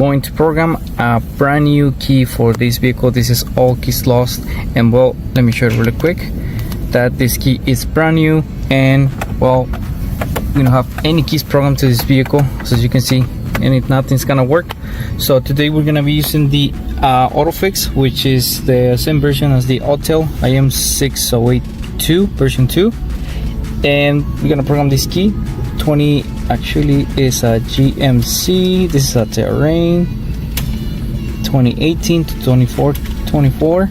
Going to program a brand new key for this vehicle. This is all keys lost, and well, let me show you really quick that this key is brand new, and well, we don't have any keys programmed to this vehicle, so as you can see, nothing's gonna work. So today we're gonna be using the OTOFIX, which is the same version as the OTEL IM6082 version 2, and we're gonna program this key. 20 actually is a GMC, this is a Terrain 2018 to 24.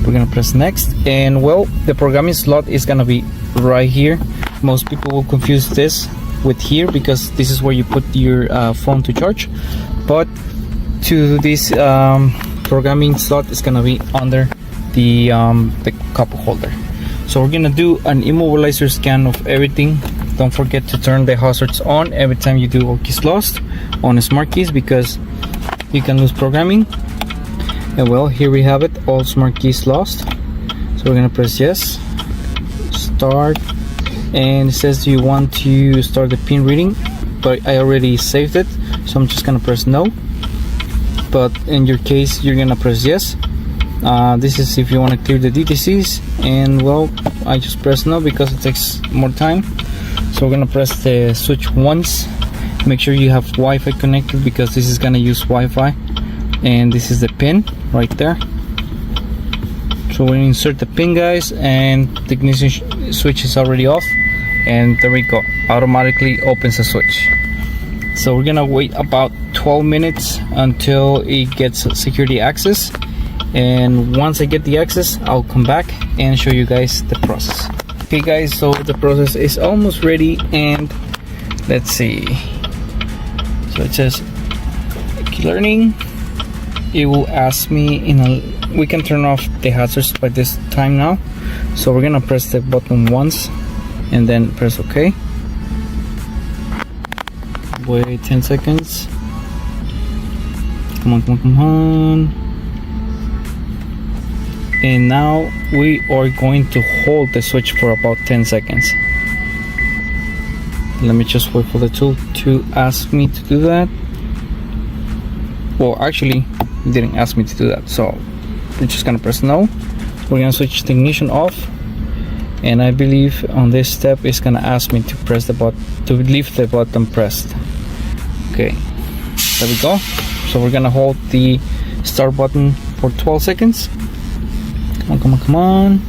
We're gonna press next, and well, the programming slot is gonna be right here. Most people will confuse this with here because this is where you put your phone to charge, but to this programming slot is gonna be under the cup holder. So we're gonna do an Immobilizer scan of everything. Don't forget to turn the hazards on every time you do all keys lost on smart keys, because you can lose programming. And well, here we have it, all smart keys lost. So we're gonna press yes, start, and it says you want to start the pin reading, but I already saved it, so I'm just gonna press no. But in your case, you're gonna press yes. This is if you want to clear the DTCs, and well, I just press no because it takes more time. So we're gonna press the switch once. Make sure you have Wi-Fi connected because this is gonna use Wi-Fi, and this is the pin right there. So we insert the pin, guys, and the ignition switch is already off, and there we go, automatically opens the switch. So we're gonna wait about 12 minutes until it gets security access, and once I get the access, I'll come back and show you guys the process. Okay guys, so the process is almost ready, and let's see. So it says key learning. It will ask me we can turn off the hazards by this time now. So we're gonna press the button once and then press OK. Wait 10 seconds. Come on. And now we are going to hold the switch for about 10 seconds. Let me just wait for the tool to ask me to do that. Well, actually, it didn't ask me to do that, so we're just gonna press no. We're gonna switch the ignition off, and I believe on this step it's gonna ask me to press the button, to leave the button pressed. Okay, there we go. So we're gonna hold the start button for 12 seconds. Come on.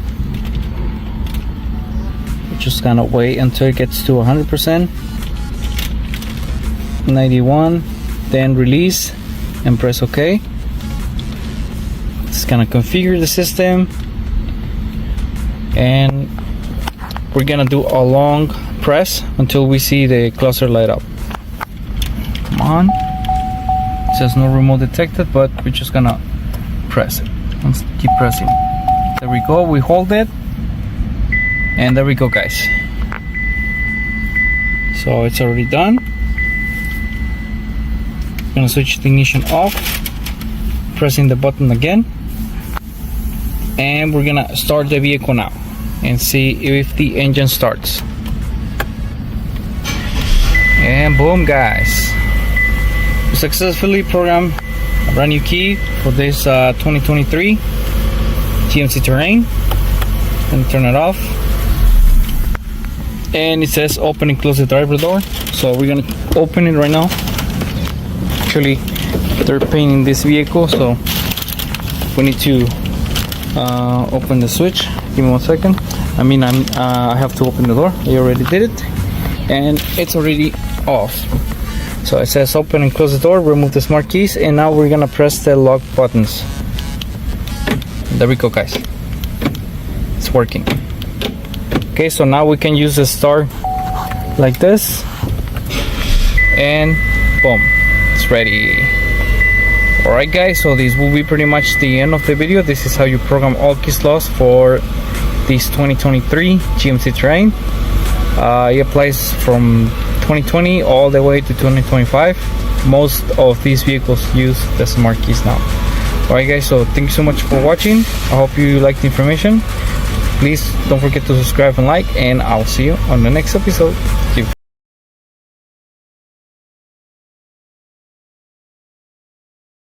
We're just gonna wait until it gets to 100%, 91, then release and press OK. It's gonna configure the system, and we're gonna do a long press until we see the cluster light up. Come on. It says no remote detected, but we're just gonna press it. Let's keep pressing. There we go, we hold it, and there we go, guys. So it's already done. I'm gonna switch the ignition off, pressing the button again, and we're gonna start the vehicle now and see if the engine starts. And boom, guys, we successfully programmed a brand new key for this 2023 GMC Terrain. Gonna turn it off, and it says open and close the driver door. So we're gonna open it right now. Actually, they're painting this vehicle, so we need to open the switch. Give me 1 second. I have to open the door. I already did it, and it's already off. So it says open and close the door, remove the smart keys, and now we're gonna press the lock buttons. There we go, guys, it's working. Okay, so now we can use the start like this, and boom, it's ready. Alright guys, so this will be pretty much the end of the video. This is how you program all keys lost for this 2023 GMC Terrain. It applies from 2020 all the way to 2025. Most of these vehicles use the smart keys now. Alright guys, so thank you so much for watching. I hope you liked the information. Please don't forget to subscribe and like, and I'll see you on the next episode. Thank you.